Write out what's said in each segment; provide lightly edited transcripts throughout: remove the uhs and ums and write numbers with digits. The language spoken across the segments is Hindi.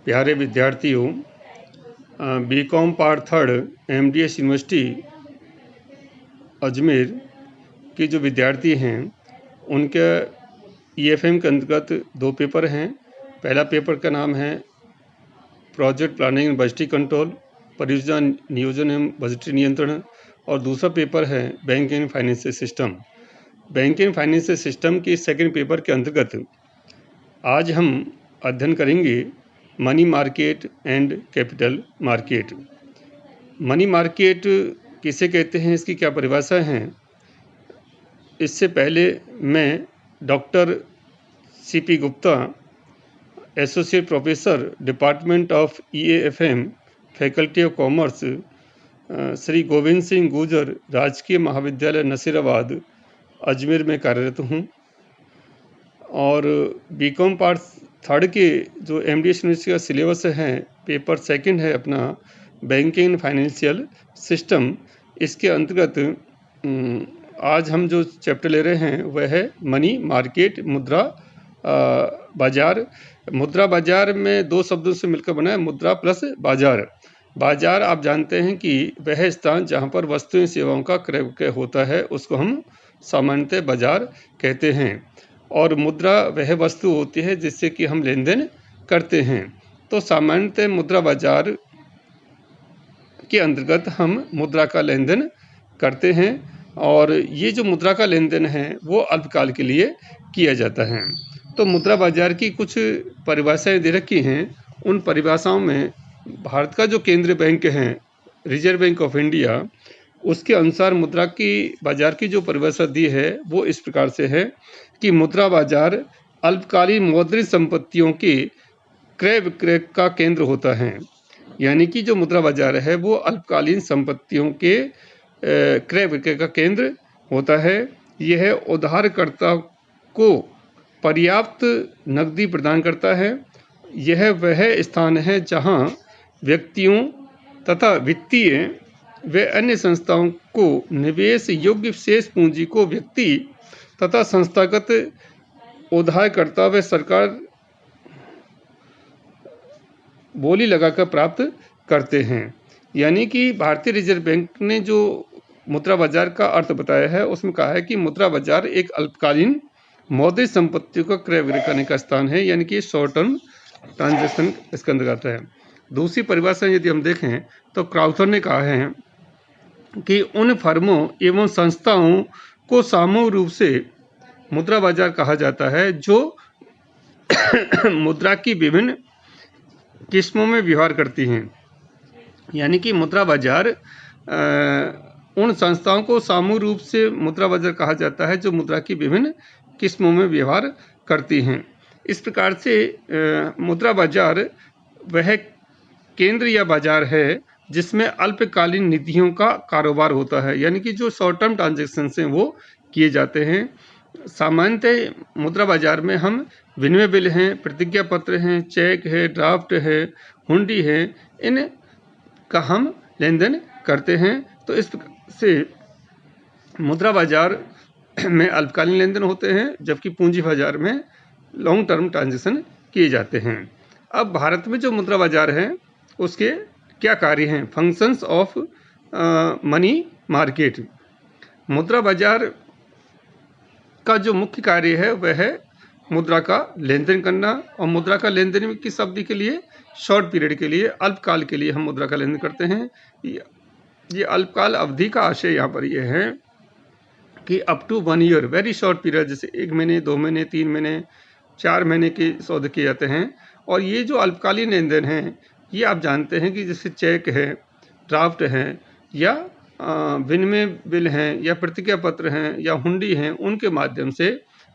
प्यारे विद्यार्थियों, BCom part third MDS university Ajmer के जो विद्यार्थी हैं उनके ईएफएम के अंतर्गत 2 पेपर हैं। पहला पेपर का नाम है project planning and budgetary control, परियोजना नियोजन एवं बजटरी नियंत्रण, और दूसरा पेपर है banking and financial system. Banking and financial system के सेकंड पेपर के अंतर्गत आज हम अध्ययन करेंगे money market and capital market. Money market किसे कहते हैं, इसकी क्या परिभाषा है। इससे पहले मैं doctor CP Gupta, associate professor department of EAFM, faculty of commerce, Shri Govind Singh Gurjar राजकीय महाविद्यालय नसीराबाद अजमेर में कार्यरत हूँ। और बीकॉम पार्ट थर्ड के जो एमडीएस यूनिवर्सिटी का सिलेबस है, पेपर सेकंड है अपना बैंकिंग एंड फाइनेंशियल सिस्टम। इसके अंतर्गत आज हम जो चैप्टर ले रहे हैं वह है मनी मार्केट, मुद्रा बाजार। मुद्रा बाजार में 2 शब्दों से मिलकर बना है, मुद्रा प्लस बाजार। बाजार आप जानते हैं कि वह स्थान जहां पर वस्तुएं सेवाओं का क्रय विक्रय होता है उसको हम सामान्यतः बाजार कहते हैं, और मुद्रा वह वस्तु होती है जिससे कि हम लेन देन करते हैं। तो सामान्यतः मुद्रा बाजार के अंतर्गत हम मुद्रा का लेन देन करते हैं, और ये जो मुद्रा का लेन देन है वो अल्पकाल के लिए किया जाता है। तो मुद्रा बाजार की कुछ परिभाषाएं दे रखी हैं। उन परिभाषाओं में भारत का जो केंद्रीय बैंक है, रिजर्व बैंक ऑफ इंडिया, उसके अनुसार मुद्रा की बाजार की जो परिभाषा दी है वो इस प्रकार से है कि मुद्रा बाजार अल्पकालीन मौद्रिक संपत्तियों के क्रय विक्रय का केंद्र होता है। यानी कि जो मुद्रा बाजार है वो अल्पकालीन संपत्तियों के क्रय विक्रय का केंद्र होता है। यह उधारकर्ता को पर्याप्त नकदी प्रदान करता है। यह वह स्थान है जहां व्यक्तियों तथा वित्तीय व अन्य संस्थाओं को निवेश योग्य शेष पूंजी को व्यक्ति तथा संस्थागत उधारकर्ता व सरकार बोली लगाकर प्राप्त करते हैं। यानी कि भारतीय रिजर्व बैंक ने जो मुद्रा बाजार का अर्थ बताया है उसमें कहा है कि मुद्रा बाजार एक अल्पकालीन मौद्रिक संपत्तियों का क्रय विक्रय करने का स्थान है, यानी कि शॉर्ट टर्म ट्रांजैक्शन इसके अंतर्गत है। दूसरी परिभाषा यदि हम देखें तो क्राउथर ने कहा है कि उन फर्मों एवं संस्थाओं को सामूहिक रूप से मुद्रा बाजार कहा जाता है जो मुद्रा की विभिन्न किस्मों में व्यवहार करती हैं। यानी कि मुद्रा बाजार उन संस्थाओं को सामूहिक रूप से मुद्रा बाजार कहा जाता है जो मुद्रा की विभिन्न किस्मों में व्यवहार करती हैं। इस प्रकार से मुद्रा बाजार वह केंद्र या बाजार है जिसमें अल्पकालीन निधियों का कारोबार होता है, यानी कि जो शॉर्ट टर्म ट्रांजैक्शन हैं वो किए जाते हैं। सामान्यतः मुद्रा बाजार में हम विनिमय बिल हैं, प्रतिज्ञा पत्र हैं, चेक है, ड्राफ्ट है, हुंडी है, इन का हम लेन देन करते हैं। तो इस से मुद्रा बाजार में अल्पकालीन लेन देन होते हैं, जबकि पूंजी बाजार में लॉन्ग टर्म ट्रांजैक्शन किए जाते हैं। अब भारत में जो मुद्रा बाजार है उसके क्या कार्य हैं, फंक्शंस ऑफ मनी मार्केट। मुद्रा बाजार का जो मुख्य कार्य है वह है मुद्रा का लेन देन करना, और मुद्रा का लेन देन किस अवधि के लिए, शॉर्ट पीरियड के लिए, अल्पकाल के लिए हम मुद्रा का लेन देन करते हैं। ये अल्पकाल अवधि का आशय यहाँ पर यह है कि up to 1 year, very short period, जैसे 1 महीने, 2 महीने, 3 महीने, 4 महीने के सौदे किए जाते हैं। और ये जो अल्पकालीन लेन देन हैं ये आप जानते हैं कि जैसे चेक है, ड्राफ्ट हैं, या विनिमय बिल हैं, या प्रतिज्ञा पत्र हैं, या हुंडी हैं, उनके माध्यम से,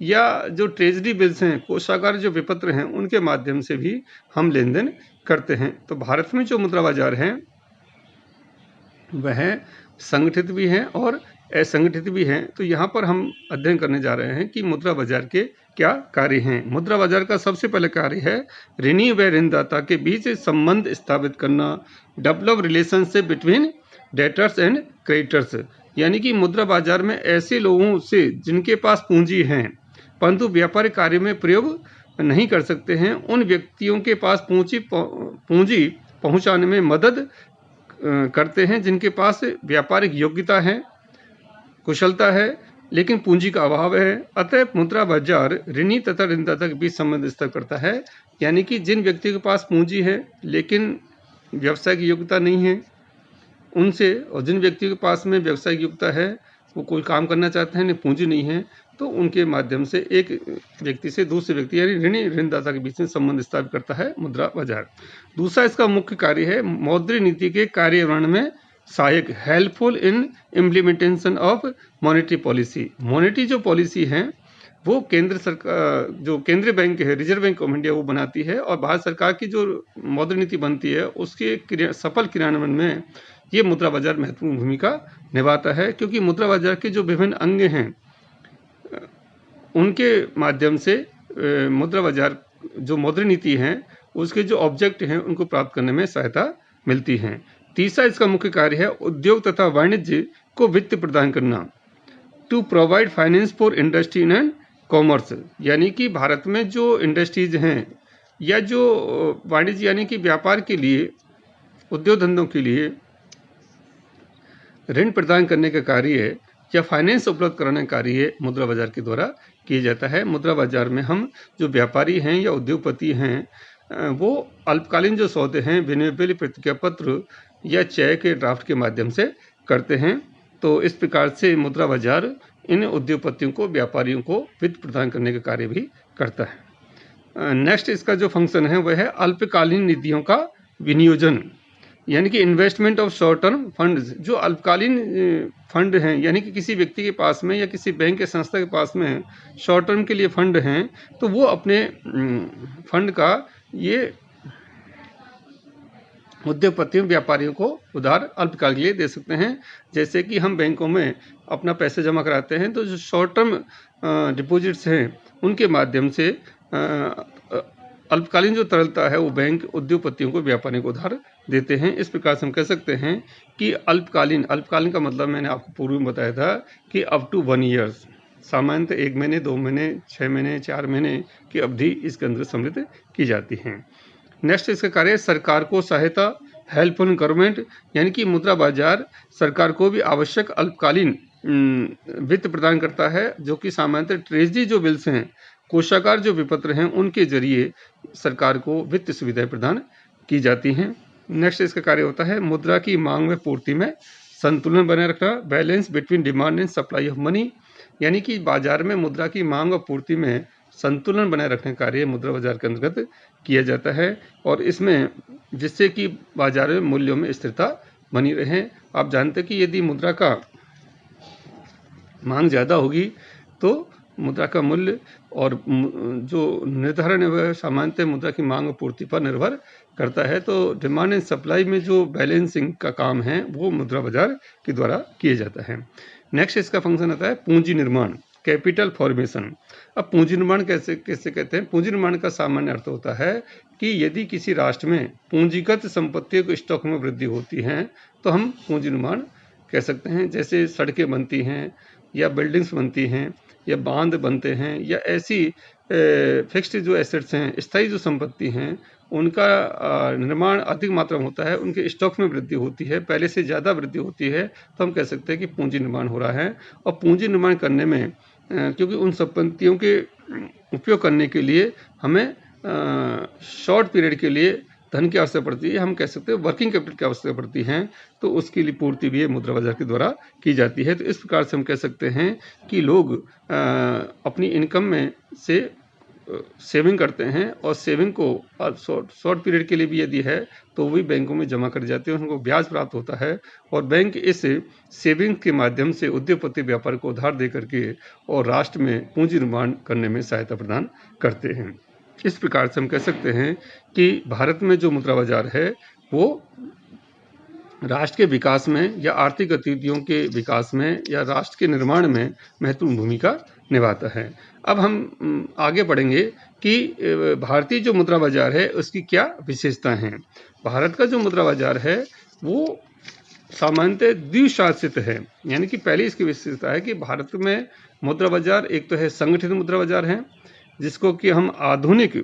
या जो ट्रेजरी बिल्स हैं, कोषागार जो विपत्र हैं, उनके माध्यम से भी हम लेन देन करते हैं। तो भारत में जो मुद्रा बाजार हैं वह संगठित भी हैं और असंगठित भी हैं। तो यहाँ पर हम अध्ययन करने जा रहे हैं कि मुद्रा बाजार के क्या कार्य हैं। मुद्रा बाजार का सबसे पहले कार्य है ऋणी व ऋणदाता के बीच संबंध स्थापित करना, develop relationship between debtors and creditors. यानी कि मुद्रा बाजार में ऐसे लोगों से जिनके पास पूंजी है परंतु व्यापारिक कार्य में प्रयोग नहीं कर सकते हैं, उन व्यक्तियों के पास पूंजी पहुंचाने में मदद करते हैं जिनके पास व्यापारिक योग्यता है, कुशलता है, लेकिन पूंजी का अभाव है। अतः मुद्रा बाजार ऋणी तथा ऋणदाता के बीच संबंध स्थापित करता है, यानी कि जिन व्यक्तियों के पास पूंजी है लेकिन व्यवसाय की योग्यता नहीं है उनसे, और जिन व्यक्तियों के पास में व्यवसायिक योग्यता है, वो कोई काम करना चाहते हैं लेकिन पूंजी नहीं है, तो उनके माध्यम से एक व्यक्ति से दूसरे व्यक्ति यानी ऋणी ऋणदाता के बीच में संबंध स्थापित करता है मुद्रा बाजार। दूसरा इसका मुख्य कार्य है मौद्रिक नीति के कार्यान्वयन में सहायक, helpful in implementation of monetary policy. Monetary जो पॉलिसी है वो केंद्र सरकार, जो केंद्रीय बैंक है, रिजर्व बैंक ऑफ इंडिया, वो बनाती है, और भारत सरकार की जो मौद्रिक नीति बनती है उसके सफल क्रियान्वयन में ये मुद्रा बाजार महत्वपूर्ण भूमिका निभाता है, क्योंकि मुद्रा बाजार के जो विभिन्न अंग हैं उनके माध्यम से मुद्रा बाजार जो मौद्रिक नीति है उसके जो ऑब्जेक्ट हैं उनको प्राप्त करने में सहायता मिलती है। तीसरा इसका मुख्य कार्य है उद्योग तथा वाणिज्य को वित्त प्रदान करना, to provide finance for industry and commerce, यानी कि भारत में जो इंडस्ट्रीज हैं या जो वाणिज्य यानी कि व्यापार के लिए, उद्योग धंधों के लिए ऋण प्रदान करने का कार्य या फाइनेंस उपलब्ध कराने का कार्य मुद्रा बाजार के द्वारा किया जाता है। मुद्रा बाजार में हम जो व्यापारी हैं या उद्योगपति हैं वो अल्पकालीन जो सौदे हैं विनिमय प्रतिज्ञा पत्र या चेक के ड्राफ्ट के माध्यम से करते हैं। तो इस प्रकार से मुद्रा बाजार इन उद्योगपतियों को, व्यापारियों को वित्त प्रदान करने का कार्य भी करता है। नेक्स्ट इसका जो फंक्शन है वह है अल्पकालीन निधियों का विनियोजन, यानी कि investment of short term funds. जो अल्पकालीन फंड हैं, यानी कि किसी व्यक्ति के पास में या किसी बैंक या संस्था के पास में शॉर्ट टर्म के लिए फंड हैं, तो वो अपने फंड का ये उद्योगपतियों, व्यापारियों को उधार अल्पकाल के लिए दे सकते हैं। जैसे कि हम बैंकों में अपना पैसे जमा कराते हैं, तो जो शॉर्ट टर्म डिपॉजिट्स हैं उनके माध्यम से अल्पकालीन जो तरलता है वो बैंक उद्योगपतियों को, व्यापारियों को उधार देते हैं। इस प्रकार से हम कह सकते हैं कि अल्पकालीन का मतलब मैंने आपको पूर्व में बताया था कि अप टू 1 ईयर, सामान्यतः 1 महीने, 2 महीने, 6 महीने, 4 महीने की अवधि इसके अंदर सम्मिलित की जाती है। नेक्स्ट इसका कार्य सरकार को सहायता, हेल्पफुल गवर्नमेंट, यानी कि मुद्रा बाजार सरकार को भी आवश्यक अल्पकालीन वित्त प्रदान करता है, जो कि सामान्यतः ट्रेजरी जो बिल्स हैं, कोषागार जो विपत्र हैं, उनके जरिए सरकार को वित्त सुविधाएं प्रदान की जाती हैं। नेक्स्ट इसका कार्य होता है मुद्रा की मांग में पूर्ति में संतुलन बनाए रखना, balance between demand and supply of money, यानी कि बाजार में मुद्रा की मांग और पूर्ति में संतुलन बनाए रखने का कार्य मुद्रा बाजार के अंतर्गत किया जाता है, और इसमें जिससे कि बाजार में मूल्यों में स्थिरता बनी रहे। आप जानते हैं कि यदि मुद्रा का मांग ज़्यादा होगी तो मुद्रा का मूल्य और जो निर्धारण है वह सामान्यतः मुद्रा की मांग और पूर्ति पर निर्भर करता है। तो डिमांड एंड सप्लाई में जो बैलेंसिंग का काम है वो मुद्रा बाजार के द्वारा किया जाता है। नेक्स्ट इसका फंक्शन आता है पूंजी निर्माण, कैपिटल फॉर्मेशन। अब पूंजी निर्माण कैसे कहते हैं? पूंजी निर्माण का सामान्य अर्थ होता है कि यदि किसी राष्ट्र में पूंजीगत संपत्तियों के स्टॉक में वृद्धि होती है तो हम पूंजी निर्माण कह सकते हैं। जैसे सड़कें बनती हैं या बिल्डिंग्स बनती हैं या बांध बनते हैं या ऐसी फिक्स्ड जो एसेट्स हैं, स्थायी जो संपत्ति हैं, उनका निर्माण अधिक मात्रा में होता है, उनके स्टॉक में वृद्धि होती है, पहले से ज़्यादा वृद्धि होती है, तो हम कह सकते हैं कि पूंजी निर्माण हो रहा है। और पूंजी निर्माण करने में क्योंकि उन संपत्तियों के उपयोग करने के लिए हमें शॉर्ट पीरियड के लिए धन की आवश्यकता पड़ती है, हम कह सकते हैं वर्किंग कैपिटल की आवश्यकता पड़ती है, तो उसके लिए पूर्ति भी मुद्रा बाजार के द्वारा की जाती है। तो इस प्रकार से हम कह सकते हैं कि लोग अपनी इनकम में से सेविंग करते हैं, और सेविंग को शॉर्ट पीरियड के लिए भी यदि है तो वो भी बैंकों में जमा कर जाते हैं, उनको ब्याज प्राप्त होता है, और बैंक इस सेविंग के माध्यम से उद्योगपति, व्यापार को उधार दे करके और राष्ट्र में पूंजी निर्माण करने में सहायता प्रदान करते हैं। इस प्रकार से हम कह सकते हैं कि भारत में जो मुद्रा बाजार है वो राष्ट्र के विकास में या आर्थिक गतिविधियों के विकास में या राष्ट्र के निर्माण में महत्वपूर्ण भूमिका निभाता है। अब हम आगे बढ़ेंगे कि भारतीय जो मुद्रा बाजार है उसकी क्या विशेषताएं हैं। भारत का जो मुद्रा बाजार है वो सामान्यतः द्विशासित है, यानी कि पहली इसकी विशेषता है कि भारत में मुद्रा बाजार एक तो है संगठित मुद्रा बाजार है, जिसको कि हम आधुनिक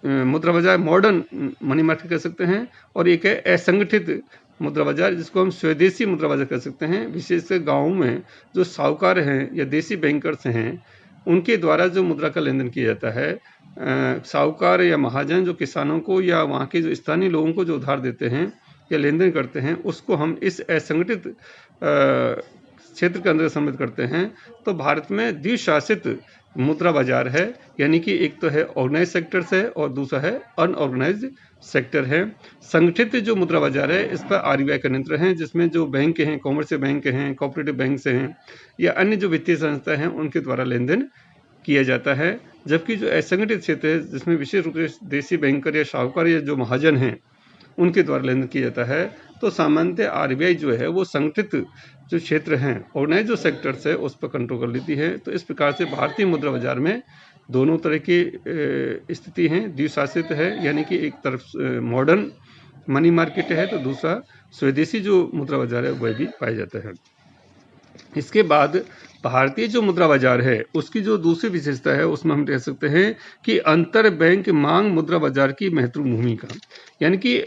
मुद्रा बाजार, मॉडर्न मनी मार्केट कह सकते हैं, और एक है असंगठित मुद्रा बाजार, जिसको हम स्वदेशी मुद्रा बाजार कह सकते हैं। विशेषकर गाँव में जो साहूकार हैं या देसी बैंकर्स हैं, उनके द्वारा जो मुद्रा का लेन देन किया जाता है, साहूकार या महाजन जो किसानों को या वहाँ के जो स्थानीय लोगों को जो उधार देते हैं या लेन देन करते हैं, उसको हम इस असंगठित क्षेत्र के अंदर सम्मिलित करते हैं। तो भारत में द्विशासित मुद्रा बाजार है, यानी कि एक तो है ऑर्गेनाइज सेक्टर से और दूसरा है अनऑर्गेनाइज्ड सेक्टर है। संगठित जो मुद्रा बाजार है, इस पर आरबीआई का नियंत्रण है, जिसमें जो बैंक हैं, कॉमर्शियल बैंक हैं, कोऑपरेटिव बैंक से हैं या अन्य जो वित्तीय संस्था हैं, उनके द्वारा लेन देन किया जाता है। जबकि जो असंगठित क्षेत्र है, जिसमें विशेष रूप से देसी बैंकर या साहूकार या जो महाजन हैं, उनके द्वारा लेन देन किया जाता है। तो सामान्यतः आरबीआई जो है वो संगठित जो क्षेत्र हैं, ऑर्गेनाइज जो सेक्टर्स है, उस पर कंट्रोल कर लेती है। तो इस प्रकार से भारतीय मुद्रा बाजार में दोनों तरह की स्थिति हैं। द्विशासित है, यानी कि एक तरफ मॉडर्न मनी मार्केट है, तो दूसरा स्वदेशी जो मुद्रा बाजार है वह भी पाया जाता है। इसके बाद भारतीय जो मुद्रा बाजार है, उसकी जो दूसरी विशेषता है, उसमें हम कह सकते हैं कि अंतर बैंक मांग मुद्रा बाजार की महत्वपूर्ण भूमिका। यानी कि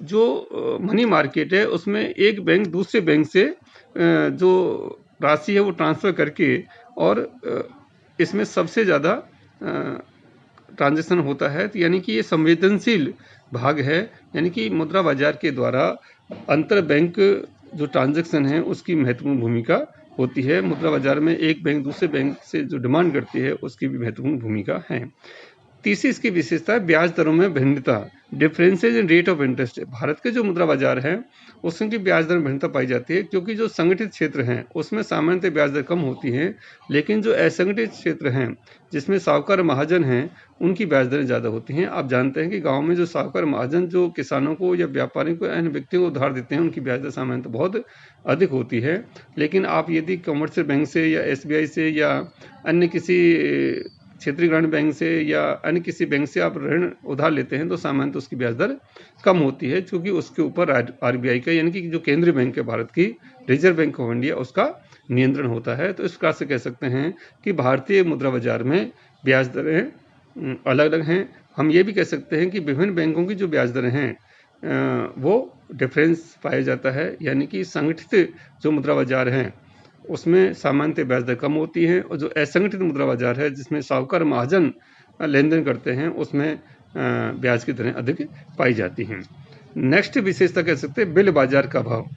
जो मनी मार्केट है, उसमें एक बैंक दूसरे बैंक से जो राशि है वो ट्रांसफ़र करके, और इसमें सबसे ज़्यादा ट्रांजैक्शन होता है। तो यानी कि ये संवेदनशील भाग है, यानी कि मुद्रा बाजार के द्वारा अंतर बैंक जो ट्रांजैक्शन है उसकी महत्वपूर्ण भूमिका होती है। मुद्रा बाजार में एक बैंक दूसरे बैंक से जो डिमांड करती है, उसकी भी महत्वपूर्ण भूमिका है। तीसरी इसकी विशेषता है ब्याज दरों में भिन्नता, differences in rate of interest. Bharat के जो मुद्रा बाजार है उसमें की ब्याज दर में भिन्नता पाई जाती है, क्योंकि जो संगठित क्षेत्र हैं उसमें सामान्यतः ब्याज दर कम होती है, लेकिन जो असंगठित क्षेत्र हैं जिसमें साहूकार महाजन हैं, उनकी ब्याज दरें ज़्यादा होती हैं। आप जानते हैं कि गाँव में जो साहूकार महाजन जो किसानों को या व्यापारियों को, अन्य व्यक्तियों को उधार देते हैं, उनकी ब्याज दर सामान्यतः बहुत अधिक होती है। लेकिन आप यदि कमर्शियल बैंक से या एसबीआई से या अन्य किसी क्षेत्रीय ग्रामीण बैंक से या अन्य किसी बैंक से आप ऋण उधार लेते हैं, तो सामान्यतः उसकी ब्याज दर कम होती है, क्योंकि उसके ऊपर आरबीआई का, यानी कि जो केंद्रीय बैंक है भारत की, रिजर्व बैंक ऑफ इंडिया, उसका नियंत्रण होता है। तो इस प्रकार से कह सकते हैं कि भारतीय मुद्रा बाजार में ब्याज दरें अलग अलग हैं। हम ये भी कह सकते हैं कि विभिन्न बैंकों की जो ब्याज दरें हैं वो डिफरेंस पाया जाता है, यानी कि संगठित जो मुद्रा बाजार हैं उसमें सामान्यतः ब्याज दर कम होती है, और जो असंगठित मुद्रा बाजार है जिसमें साहूकार महाजन लेन देन करते हैं, उसमें ब्याज की दरें अधिक पाई जाती हैं। नेक्स्ट विशेषता कह सकते हैं बिल बाजार का अभाव,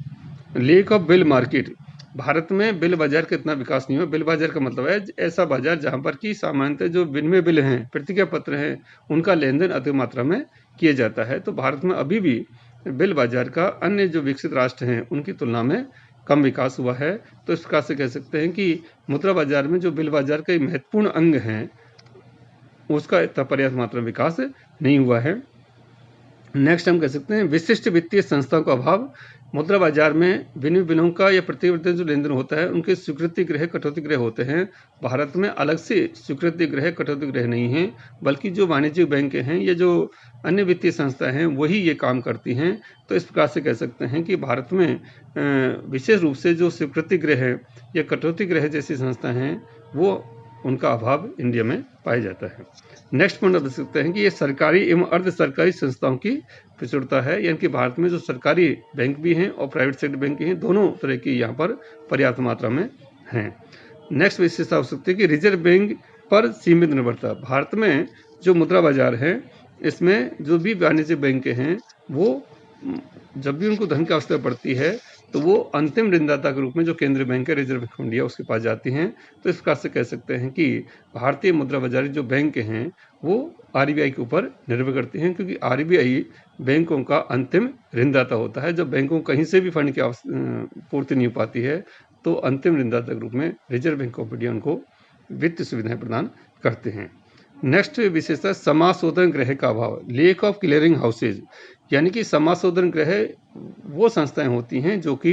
lake of bill market. Bharat में बिल बाजार का इतना विकास नहीं हुआ। बिल बाजार का मतलब है ऐसा बाजार जहाँ पर कि सामान्यतः जो विनिमय बिल हैं, प्रतिज्ञा पत्र हैं, उनका लेन देन अधिक मात्रा में किया जाता है। तो भारत में अभी भी बिल बाजार का अन्य जो विकसित राष्ट्र हैं उनकी तुलना में कम विकास हुआ है। तो इस प्रकार से कह सकते हैं कि मुद्रा बाजार में जो बिल बाजार का महत्वपूर्ण अंग है, उसका इतना पर्याप्त मात्रा में विकास नहीं हुआ है। नेक्स्ट हम कह सकते हैं विशिष्ट वित्तीय संस्थाओं का अभाव। मुद्रा बाजार में विनिमय बिलों का या प्रतिवर्ती जो लेन देन होता है, उनके स्वीकृति गृह, कटौती गृह होते हैं। भारत में अलग से स्वीकृति गृह, कटौती गृह नहीं है, बल्कि जो वाणिज्यिक बैंक हैं या जो अन्य वित्तीय संस्था हैं वही ये काम करती हैं। तो इस प्रकार से कह सकते हैं कि भारत में विशेष रूप से जो स्वीकृति गृह या कटौती गृह जैसी संस्था हैं, वो उनका अभाव इंडिया में पाया जाता है। नेक्स्ट पॉइंट देख सकते हैं कि ये सरकारी एवं अर्ध सरकारी संस्थाओं की प्रचुरता है, यानी कि भारत में जो सरकारी बैंक भी हैं और प्राइवेट सेक्टर बैंक हैं, दोनों तरह की यहाँ पर पर्याप्त मात्रा में हैं। नेक्स्ट विशेषता हो सकती है कि रिजर्व बैंक पर सीमित निर्भरता। भारत में जो मुद्रा बाजार है, इसमें जो भी वाणिज्यिक बैंक हैं, वो जब भी उनको धन की आवश्यकता पड़ती है, तो वो अंतिम ऋणदाता के रूप में जो केंद्रीय बैंक है, रिजर्व बैंक ऑफ इंडिया, उसके पास जाती हैं। तो इस प्रकार से कह सकते हैं कि भारतीय मुद्रा बाजार जो बैंक हैं वो आरबीआई के ऊपर निर्भर करती हैं, क्योंकि आरबीआई बैंकों का अंतिम ऋणदाता होता है। जब बैंकों को कहीं से भी फंड की पूर्ति नहीं हो पाती है, तो अंतिम ऋणदाता के रूप में रिजर्व बैंक ऑफ इंडिया उनको वित्तीय सुविधाएं प्रदान करते हैं। नेक्स्ट विशेषता समाशोधन गृह का अभाव, लेक ऑफ क्लियरिंग हाउसेज। यानी कि समाशोधन गृह वो संस्थाएं होती हैं जो कि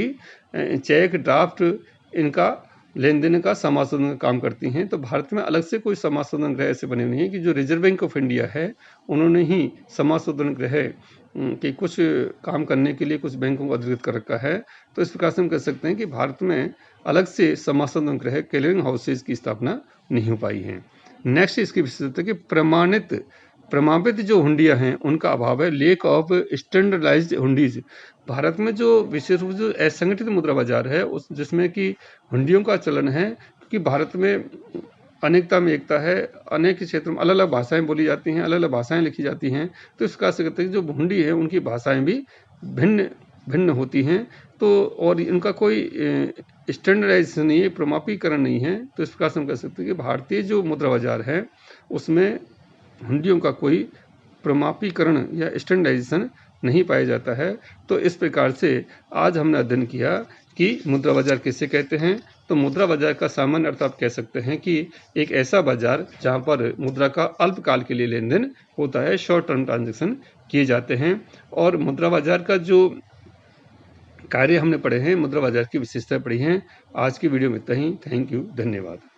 चेक, ड्राफ्ट, इनका लेन देन का समाशोधन का काम करती हैं। तो भारत में अलग से कोई समाशोधन गृह ऐसे बने नहीं है, कि जो रिजर्व बैंक ऑफ इंडिया है उन्होंने ही समाशोधन गृह के कुछ काम करने के लिए कुछ बैंकों को अधिकृत कर रखा है। तो इस प्रकार से हम कह सकते हैं कि भारत में अलग से समाशोधन गृह, क्लियरिंग हाउसेज की स्थापना नहीं हो पाई है। नेक्स्ट इसकी विशेषता कि प्रमाणित जो हुंडियाँ हैं उनका अभाव है, lack of standardised hundis. Bharat में जो विशेष रूप से असंगठित मुद्रा बाजार है उस जिसमें कि हुंडियों का चलन है, क्योंकि भारत में अनेकता में एकता है, अनेक क्षेत्रों में अलग अलग भाषाएं बोली जाती हैं, अलग अलग भाषाएं लिखी जाती हैं, तो इस कारण से कहते हैं कि जो हुंडी है उनकी भाषाएं भी भिन्न भिन्न होती हैं, तो और इनका कोई स्टैंडर्डाइजेशन नहीं है, प्रमापीकरण नहीं है। तो इस प्रकार से हम कह सकते हैं कि भारतीय जो मुद्रा बाजार है उसमें हुंडियों का कोई प्रमापीकरण या स्टैंडर्डाइजेशन नहीं पाया जाता है। तो इस प्रकार से आज हमने अध्ययन किया कि मुद्रा बाजार किसे कहते हैं। तो मुद्रा बाजार का सामान्य अर्थ आप कह सकते हैं कि एक ऐसा बाजार जहां पर मुद्रा का अल्पकाल के लिए लेन देन होता है, शॉर्ट टर्म ट्रांजेक्शन किए जाते हैं। और मुद्रा बाजार का जो कार्य हमने पढ़े हैं, मुद्रा बाजार की विशेषताएं पढ़ी हैं। आज की वीडियो में इतना ही। थैंक यू, धन्यवाद।